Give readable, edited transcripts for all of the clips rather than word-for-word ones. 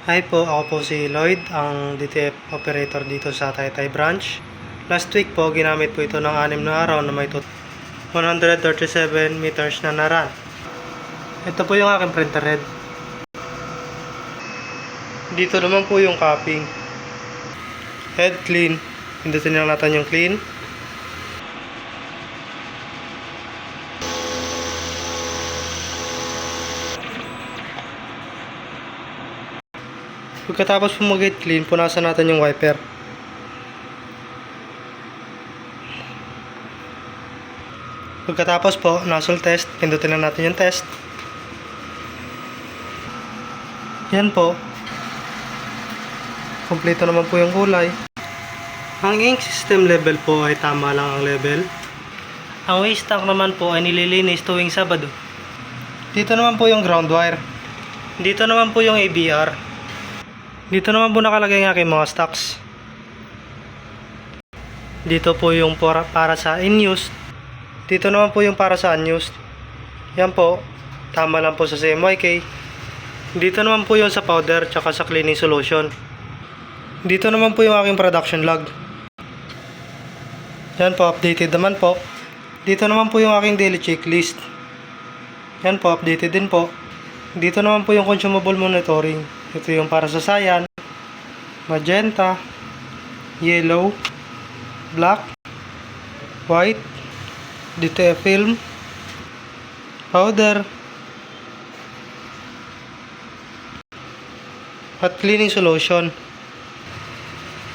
Hi po, ako po si Lloyd, ang DTF operator dito sa Taytay branch. Last week po, ginamit po ito ng 6 na araw na may 137 meters na na-run. Ito po yung aking printer head. Dito naman po yung capping. Head clean. Pindutin lang natin yung clean. Pagkatapos po mag-head clean, punasan natin yung wiper. Pagkatapos po, nozzle test, pindutin lang natin yung test. Yan po. Kompleto naman po yung kulay. Ang ink system level po ay tama lang ang level. Ang waste tank naman po ay nililinis tuwing Sabado. Dito naman po yung ground wire. Dito naman po yung ABR. Dito naman po nakalagay ang aking mga stocks. Dito po yung para sa in-use. Dito naman po yung para sa unused. Yan po. Tama lang po sa CMYK. Dito naman po yung sa powder tsaka sa cleaning solution. Dito naman po yung aking production log. Yan po, updated naman po. Dito naman po yung aking daily checklist. Yan po, updated din po. Dito naman po yung consumable monitoring. Ito yung para sa cyan, magenta, yellow, black, white, DTF film, powder, at cleaning solution.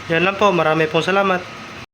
Yan lang po, marami pong salamat.